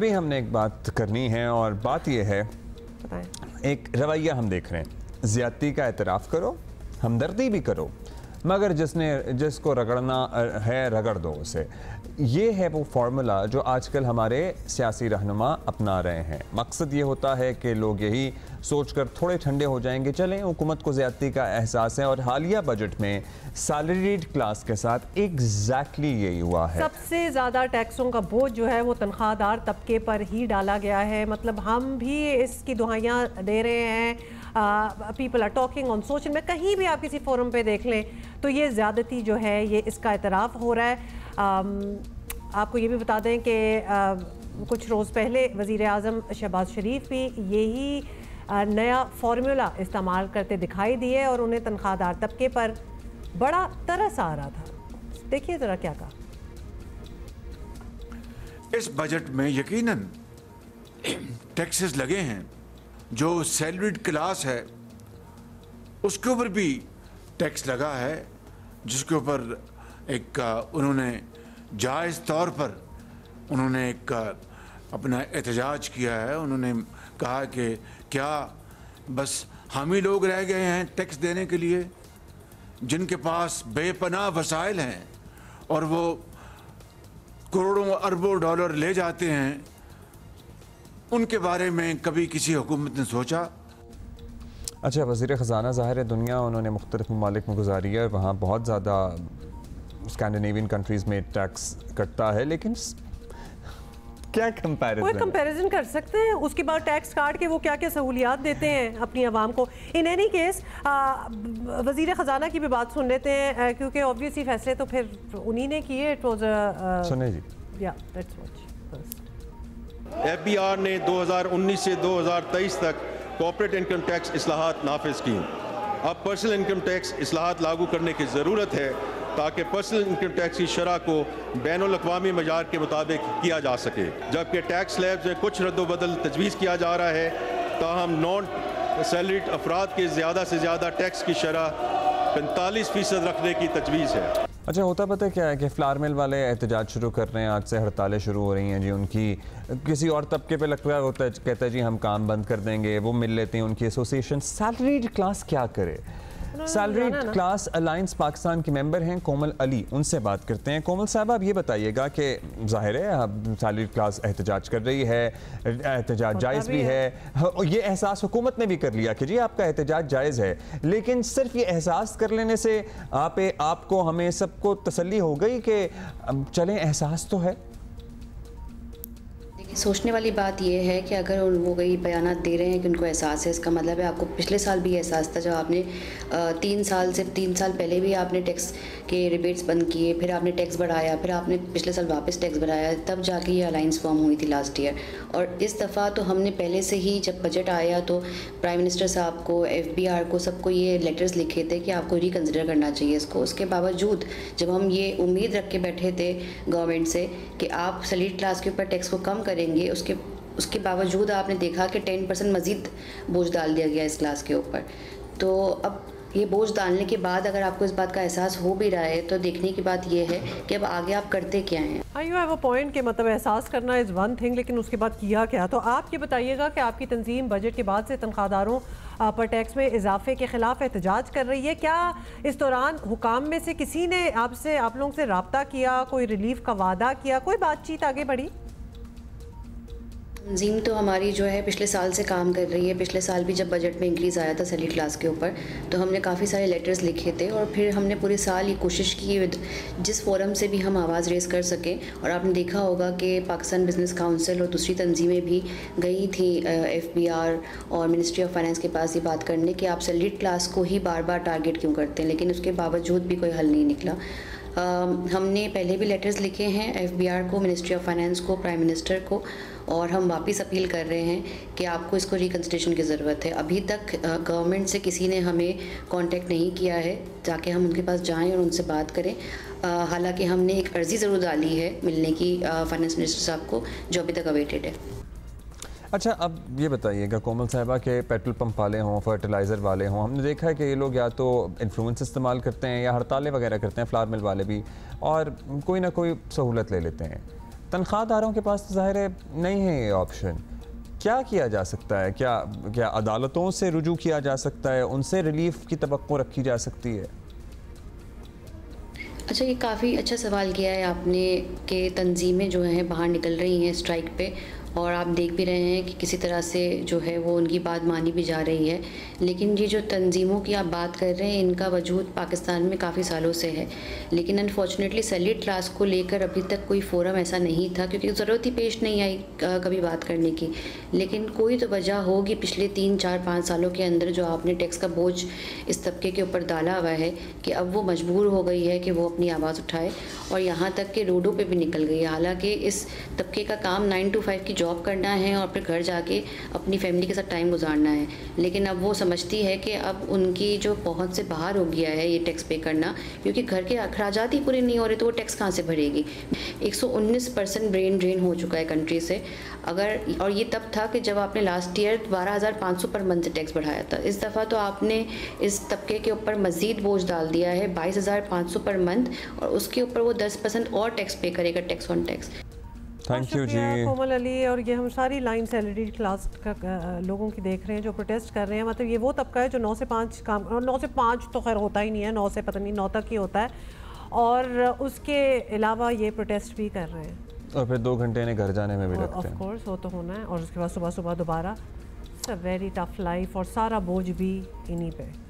अभी हमने एक बात करनी है और बात यह है, एक रवैया हम देख रहे हैं, ज़्यादती का एतराफ़ करो, हमदर्दी भी करो, मगर जिसको रगड़ना है रगड़ दो उसे। ये है वो फार्मूला जो आजकल हमारे सियासी रहनुमा अपना रहे हैं। मकसद ये होता है कि लोग यही सोचकर थोड़े ठंडे हो जाएंगे, चलें हुकूमत को ज़्यादती का एहसास है। और हालिया बजट में सैलरीड क्लास के साथ एग्जैक्टली यही हुआ है। सबसे ज़्यादा टैक्सों का बोझ जो है वो तनख्वाहदार तबके पर ही डाला गया है। मतलब हम भी इसकी दुहाइयाँ दे रहे हैं, people are talking on social में, कहीं भी आप किसी फोरम पे देख लें तो ये ज़्यादती जो है ये इसका एतराफ़ हो रहा है। आपको ये भी बता दें कि कुछ रोज़ पहले वज़ीर आज़म शहबाज शरीफ भी यही नया फार्मूला इस्तेमाल करते दिखाई दिए और उन्हें तनख्वाहदार तबके पर बड़ा तरस आ रहा था। देखिए ज़रा क्या कहा। इस बजट में यकीनन टैक्सेस लगे हैं, जो सैलरीड क्लास है उसके ऊपर भी टैक्स लगा है, जिसके ऊपर एक उन्होंने जायज़ तौर पर उन्होंने एक अपना एहतजाज किया है। उन्होंने कहा कि क्या बस हम ही लोग रह गए हैं टैक्स देने के लिए, जिनके पास बेपनाह वसाइल हैं और वो करोड़ों अरबों डॉलर ले जाते हैं, उनके बारे में कभी किसी हुकूमत ने सोचा? अच्छा, वज़ीर ख़जाना ज़ाहिर है दुनिया उन्होंने मुख्तलिफ ममालिक में गुजारी है, वहाँ बहुत ज़्यादा स्कैंडिनेवियन कंट्रीज़ में टैक्स कटता है, लेकिन क्या कंपैरिजन? कोई कंपैरिजन कर सकते हैं? उसके बाद टैक्स काट के वो क्या क्या सहूलियात देते हैं अपनी आवाम को। इन एनी केस वज़ीर ख़जाना की भी बात सुन लेते हैं, क्योंकि ऑब्वियसली फैसले तो फिर उन्हीं ने किए। इट वाज सुने जी, या लेट्स वॉच। FBR ने 2019 से 2023 तक कॉर्पोरेट इनकम टैक्स इस्लाहात नाफिज की। अब पर्सनल इनकम टैक्स इस्लाहात लागू करने की ज़रूरत है ताकि पर्सनल इनकम टैक्स की शरह को बैनुल अक़वामी मयार के मुताबिक किया जा सके। जबकि टैक्स स्लैब्स में कुछ रद्दबदल तजवीज़ किया जा रहा है, ताहम नॉन सैलरीड अफराद के ज़्यादा से ज़्यादा टैक्स की शरह 45% रखने की तजवीज़ है। अच्छा, होता पता क्या है कि फ्लावर मिल वाले एहतजाज शुरू कर रहे हैं, आज से हड़तालें शुरू हो रही हैं जी। उनकी किसी और तबके पे लगता है, होता है कहता है जी हम काम बंद कर देंगे, वो मिल लेते हैं उनकी एसोसिएशन। सैलरीड क्लास क्या करे? सैलरीड क्लास अलायंस पाकिस्तान की मेंबर हैं कोमल अली, उनसे बात करते हैं। कोमल साहब, आप ये बताइएगा कि जाहिर है अब सैलरीड क्लास एहतजाज कर रही है, एहतजाज जायज़ भी है, ये एहसास हुकूमत ने भी कर लिया कि जी आपका एहतजाज जायज़ है, लेकिन सिर्फ ये एहसास कर लेने से आपको हमें सबको तसल्ली हो गई कि चलें एहसास तो है? सोचने वाली बात यह है कि अगर वो कई बयानात दे रहे हैं कि उनको एहसास है, इसका मतलब है आपको पिछले साल भी एहसास था, जब आपने 3 साल पहले भी आपने टैक्स के रिबेट्स बंद किए, फिर आपने टैक्स बढ़ाया, फिर आपने पिछले साल वापस टैक्स बढ़ाया, तब जाके ये अलायंस फॉर्म हुई थी लास्ट ईयर। और इस दफ़ा तो हमने पहले से ही जब बजट आया तो प्राइम मिनिस्टर साहब को, FBR को, सबको ये लेटर्स लिखे थे कि आपको रिकन्सिडर करना चाहिए इसको। उसके बावजूद जब हम ये उम्मीद रख के बैठे थे गवर्नमेंट से कि आप सैलरीड क्लास के ऊपर टैक्स को कम करेंगे, उसके बावजूद आपने देखा कि 10% मज़ीद बोझ डाल दिया गया इस क्लास के ऊपर। तो अब ये बोझ डालने के बाद अगर आपको इस बात का एहसास हो भी रहा है तो देखने की बात ये है कि अब आगे आप करते क्या हैं। यू हैव अ पॉइंट कि मतलब एहसास करना इज़ वन थिंग, लेकिन उसके बाद किया क्या? तो आप ये बताइएगा कि आपकी तंजीम बजट के बाद से तनख्वाहदारों पर टैक्स में इजाफे के खिलाफ एहतजाज कर रही है। क्या इस दौरान हुकाम में से किसी ने आप लोगों से रब्ता किया, कोई रिलीफ का वादा किया, कोई बातचीत आगे बढ़ी? तंजीम तो हमारी जो है पिछले साल से काम कर रही है। पिछले साल भी जब बजट में इंक्रीज़ आया था सैलरी क्लास के ऊपर, तो हमने काफ़ी सारे लेटर्स लिखे थे और फिर हमने पूरे साल ये कोशिश की जिस फोरम से भी हम आवाज़ रेज़ कर सकें। और आपने देखा होगा कि पाकिस्तान बिजनेस काउंसिल और दूसरी तंजीमें भी गई थी FBR और मिनिस्ट्री ऑफ फाइनेंस के पास ये बात करने कि आप सैलरी क्लास को ही बार बार टारगेट क्यों करते हैं, लेकिन उसके बावजूद भी कोई हल नहीं निकला। हमने पहले भी लेटर्स लिखे हैं FBR को, मिनिस्ट्री ऑफ फाइनेंस को, प्राइम मिनिस्टर को, और हम वापस अपील कर रहे हैं कि आपको इसको रिकन्सिडरेशन की ज़रूरत है। अभी तक गवर्नमेंट से किसी ने हमें कांटेक्ट नहीं किया है ताकि हम उनके पास जाएं और उनसे बात करें। हालांकि हमने एक अर्ज़ी ज़रूर डाली है मिलने की फाइनेंस मिनिस्टर साहब को, जो अभी तक अवेटेड है। अच्छा, अब ये बताइएगा कोमल साहिबा के पेट्रोल पंप वाले हों, फर्टिलाइज़र वाले हों, हमने देखा है कि ये लोग या तो इन्फ्लुएंस इस्तेमाल करते हैं या हड़तालें वगैरह करते हैं, फ्लावर मिल वाले भी, और कोई ना कोई सहूलत ले लेते हैं। तनख्वाहदारों के पास तो ज़ाहिर है नहीं है ये ऑप्शन। क्या किया जा सकता है? क्या अदालतों से रुजू किया जा सकता है? उनसे रिलीफ की तवक्को रखी जा सकती है? अच्छा, ये काफ़ी अच्छा सवाल किया है आपने कि तंजीमें जो हैं बाहर निकल रही हैं स्ट्राइक पे, और आप देख भी रहे हैं कि किसी तरह से जो है वो उनकी बात मानी भी जा रही है। लेकिन ये जो तंजीमों की आप बात कर रहे हैं, इनका वजूद पाकिस्तान में काफ़ी सालों से है, लेकिन अनफॉर्चुनेटली सैलरीड क्लास को लेकर अभी तक कोई फ़ोरम ऐसा नहीं था, क्योंकि ज़रूरत ही पेश नहीं आई कभी बात करने की। लेकिन कोई तो वजह होगी पिछले 3, 4, 5 सालों के अंदर जो आपने टैक्स का बोझ इस तबके के ऊपर डाला हुआ है कि अब वो मजबूर हो गई है कि वो अपनी आवाज़ उठाए, और यहाँ तक कि रोडों पे भी निकल गई है। हालांकि इस तबके का काम 9 to 5 की जॉब करना है और फिर घर जाके अपनी फैमिली के साथ टाइम गुजारना है, लेकिन अब वो समझती है कि अब उनकी जो पहुंच से बाहर हो गया है ये टैक्स पे करना, क्योंकि घर के अखराजात ही पूरे नहीं हो रहे तो वो टैक्स कहाँ से भरेगी। 119% ब्रेन ड्रेन हो चुका है कंट्री से। और ये तब था कि जब आपने लास्ट ईयर 12,500 पर मंथ से टैक्स बढ़ाया था। इस दफ़ा तो आपने इस तबके के ऊपर मज़ीद बोझ डाल दिया है 22,500 पर मंथ, और उसके ऊपर वो 10% और टैक्स पे करेगा, tax on tax. Thank you जी कोमल अली। और ये हम सारी लाइन सैलरीड क्लास का लोगों की देख रहे हैं जो प्रोटेस्ट कर रहे हैं। मतलब ये वो तबका है जो 9 से 5 काम, 9 से 5 तो खैर होता ही नहीं है, 9 से पता नहीं 9 तक ही होता है, और उसके अलावा ये प्रोटेस्ट भी कर रहे हैं, और फिर 2 घंटे इन्हें घर जाने में भी लगते हैं। ऑफ कोर्स वो तो होना है, और उसके बाद सुबह सुबह दोबारा। It's a very tough life, और सारा बोझ भी इन्हीं पे।